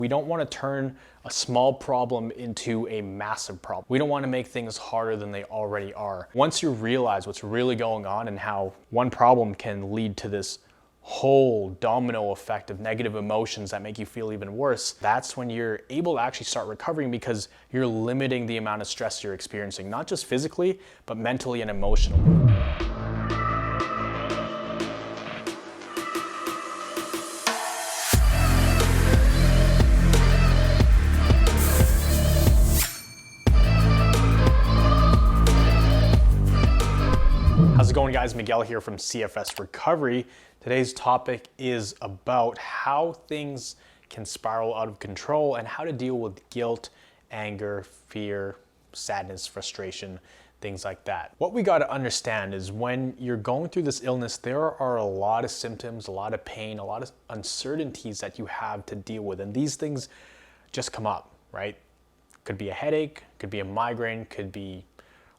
We don't want to turn a small problem into a massive problem. We don't want to make things harder than they already are. Once you realize what's really going on and how one problem can lead to this whole domino effect of negative emotions that make you feel even worse, that's when you're able to actually start recovering, because you're limiting the amount of stress you're experiencing, not just physically, but mentally and emotionally. How's it going, guys? Miguel here from CFS Recovery. Today's topic is about how things can spiral out of control and how to deal with guilt, anger, fear, sadness, frustration, things like that. What we got to understand is when you're going through this illness, there are a lot of symptoms, a lot of pain, a lot of uncertainties that you have to deal with. And these things just come up, right? Could be a headache, could be a migraine, could be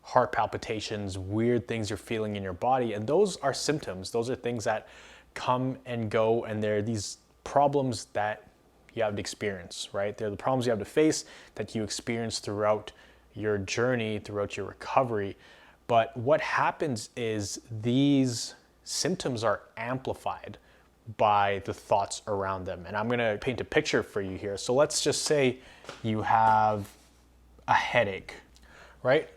heart palpitations, weird things you're feeling in your body. And those are symptoms. Those are things that come and go, and they're these problems that you have to experience, right? They're the problems you have to face that you experience throughout your journey, throughout your recovery. But what happens is these symptoms are amplified by the thoughts around them. And I'm gonna paint a picture for you here. So let's just say you have a headache, right?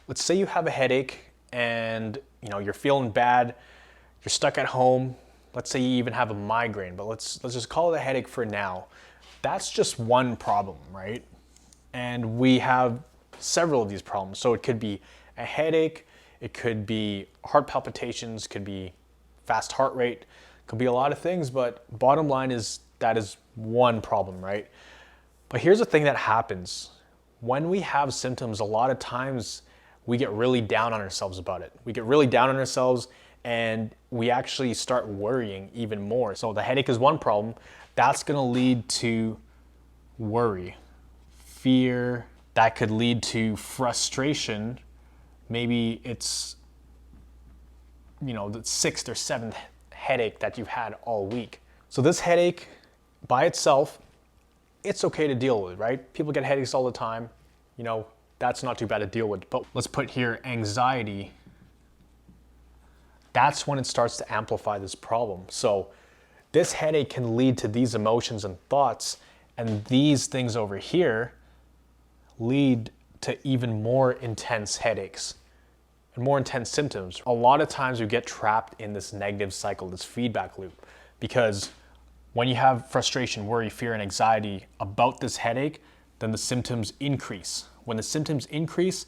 Let's say you have a headache and you're feeling bad, you're stuck at home. Let's say you even have a migraine, but let's just call it a headache for now. That's just one problem, right? And we have several of these problems. So it could be a headache, it could be heart palpitations, could be fast heart rate, could be a lot of things, but bottom line is that is one problem, right? But here's the thing that happens. When we have symptoms, a lot of times we get really down on ourselves about it. We get really down on ourselves and we actually start worrying even more. So the headache is one problem. That's gonna lead to worry, fear. That could lead to frustration. Maybe it's, the sixth or seventh headache that you've had all week. So this headache by itself, it's okay to deal with, right? People get headaches all the time, that's not too bad to deal with. But let's put here anxiety. That's when it starts to amplify this problem. So this headache can lead to these emotions and thoughts, and these things over here lead to even more intense headaches and more intense symptoms. A lot of times we get trapped in this negative cycle, this feedback loop, because when you have frustration, worry, fear, and anxiety about this headache, then the symptoms increase. When the symptoms increase,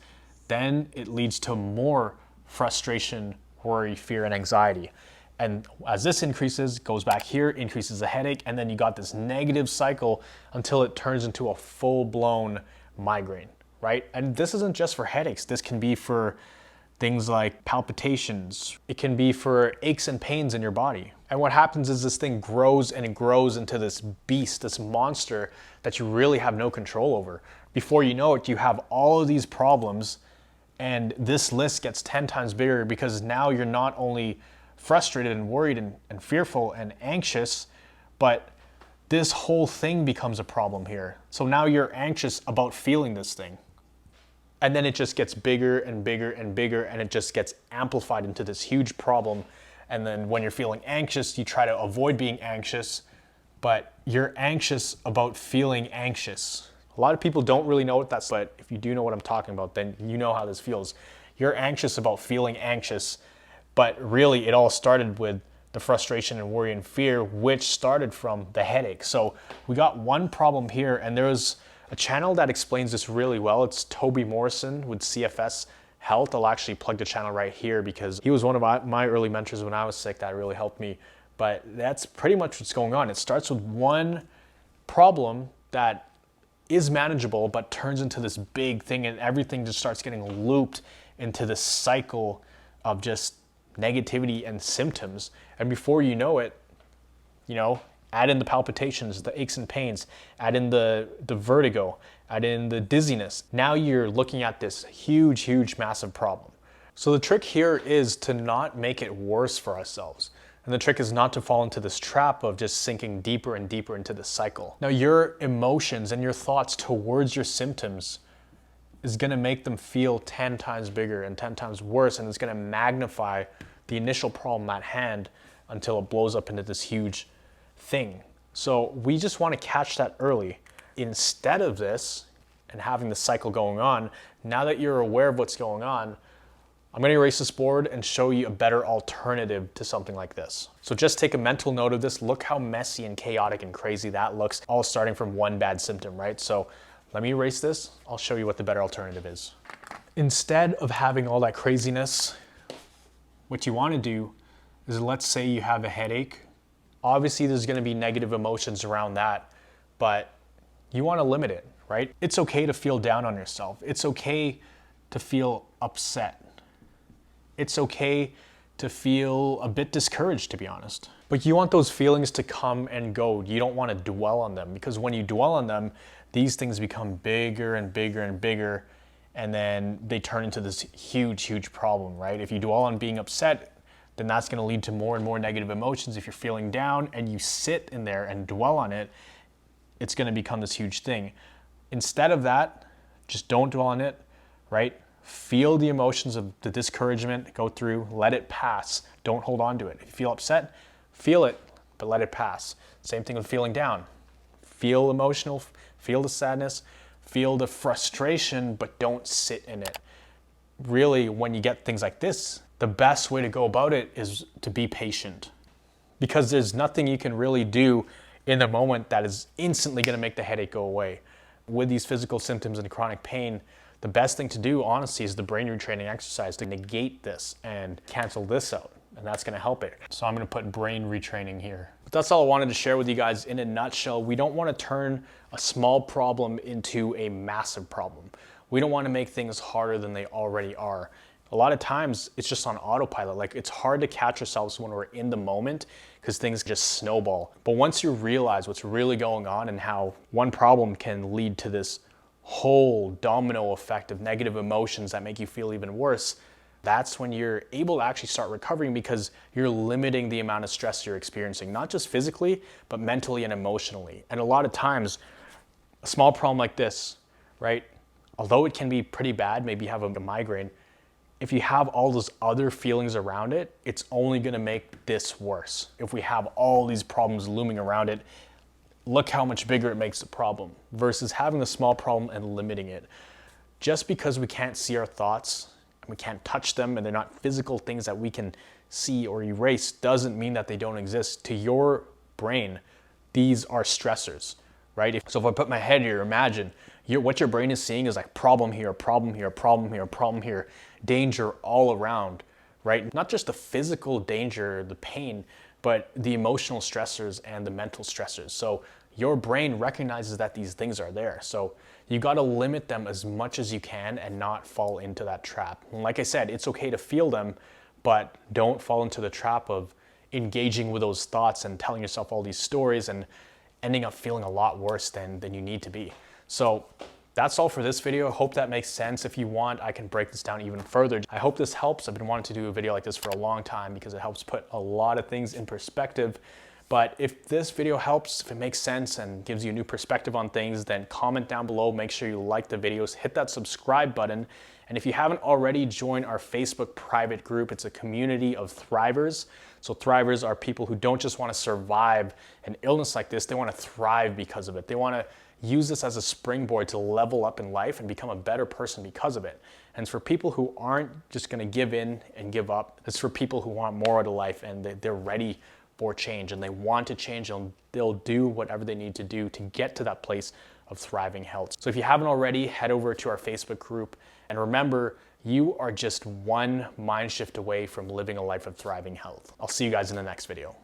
then it leads to more frustration, worry, fear, and anxiety. And as this increases, goes back here, increases the headache, and then you got this negative cycle until it turns into a full-blown migraine, right? And this isn't just for headaches. This can be for things like palpitations. It can be for aches and pains in your body. And what happens is this thing grows and it grows into this beast, this monster that you really have no control over. Before you know it, you have all of these problems, and this list gets 10 times bigger because now you're not only frustrated and worried and fearful and anxious, but this whole thing becomes a problem here. So now you're anxious about feeling this thing. And then it just gets bigger and bigger and bigger, and it just gets amplified into this huge problem. And then when you're feeling anxious, you try to avoid being anxious, but you're anxious about feeling anxious. A lot of people don't really know what that's, but if you do know what I'm talking about, then you know how this feels. You're anxious about feeling anxious, but really it all started with the frustration and worry and fear, which started from the headache. So we got one problem here, and there's a channel that explains this really well. It's Toby Morrison with CFS Health. I'll actually plug the channel right here because he was one of my early mentors when I was sick. That really helped me. But that's pretty much what's going on. It starts with one problem that is manageable, but turns into this big thing, and everything just starts getting looped into this cycle of just negativity and symptoms. And before you know it, add in the palpitations, the aches and pains, add in the vertigo, add in the dizziness. Now you're looking at this huge, huge, massive problem. So the trick here is to not make it worse for ourselves. And the trick is not to fall into this trap of just sinking deeper and deeper into the cycle. Now, your emotions and your thoughts towards your symptoms is gonna make them feel 10 times bigger and 10 times worse, and it's gonna magnify the initial problem at hand until it blows up into this huge thing. So we just wanna catch that early. Instead of this and having the cycle going on, now that you're aware of what's going on, I'm gonna erase this board and show you a better alternative to something like this. So just take a mental note of this. Look how messy and chaotic and crazy that looks, all starting from one bad symptom, right? So let me erase this. I'll show you what the better alternative is. Instead of having all that craziness, what you wanna do is, let's say you have a headache. Obviously there's gonna be negative emotions around that, but you wanna limit it, right? It's okay to feel down on yourself. It's okay to feel upset. It's okay to feel a bit discouraged, to be honest. But you want those feelings to come and go. You don't want to dwell on them, because when you dwell on them, these things become bigger and bigger and bigger, and then they turn into this huge, huge problem, right? If you dwell on being upset, then that's going to lead to more and more negative emotions. If you're feeling down and you sit in there and dwell on it, it's going to become this huge thing. Instead of that, just don't dwell on it, right? Feel the emotions of the discouragement, go through, let it pass. Don't hold on to it. If you feel upset, feel it, but let it pass. Same thing with feeling down. Feel emotional, feel the sadness, feel the frustration, but don't sit in it. Really, when you get things like this, the best way to go about it is to be patient, because there's nothing you can really do in the moment that is instantly going to make the headache go away. With these physical symptoms and chronic pain, the best thing to do, honestly, is the brain retraining exercise to negate this and cancel this out, and that's gonna help it. So I'm gonna put brain retraining here. But that's all I wanted to share with you guys in a nutshell. We don't wanna turn a small problem into a massive problem. We don't wanna make things harder than they already are. A lot of times it's just on autopilot. Like, it's hard to catch ourselves when we're in the moment, because things just snowball. But once you realize what's really going on and how one problem can lead to this whole domino effect of negative emotions that make you feel even worse, that's when you're able to actually start recovering, because you're limiting the amount of stress you're experiencing, not just physically, but mentally and emotionally. And a lot of times, a small problem like this, right? Although it can be pretty bad, maybe you have a migraine, if you have all those other feelings around it, it's only gonna make this worse. If we have all these problems looming around it, look how much bigger it makes the problem, versus having the small problem and limiting it. Just because we can't see our thoughts, and we can't touch them, and they're not physical things that we can see or erase, doesn't mean that they don't exist. To your brain, these are stressors, right? So if I put my head here, imagine what your brain is seeing is like problem here, problem here, problem here, problem here, danger all around, right? Not just the physical danger, the pain, but the emotional stressors and the mental stressors. So your brain recognizes that these things are there. So you got to limit them as much as you can and not fall into that trap. And like I said, it's okay to feel them, but don't fall into the trap of engaging with those thoughts and telling yourself all these stories and ending up feeling a lot worse than you need to be. So that's all for this video. I hope that makes sense. If you want, I can break this down even further. I hope this helps. I've been wanting to do a video like this for a long time, because it helps put a lot of things in perspective. But if this video helps, if it makes sense and gives you a new perspective on things, then comment down below. Make sure you like the videos, hit that subscribe button. And if you haven't already, join our Facebook private group. It's a community of thrivers. So thrivers are people who don't just want to survive an illness like this, they want to thrive because of it. They want to use this as a springboard to level up in life and become a better person because of it. And it's for people who aren't just going to give in and give up. It's for people who want more out of life, and they're ready for change, and they want to change, and they'll do whatever they need to do to get to that place of thriving health. So if you haven't already, head over to our Facebook group, and remember, you are just one mind shift away from living a life of thriving health. I'll see you guys in the next video.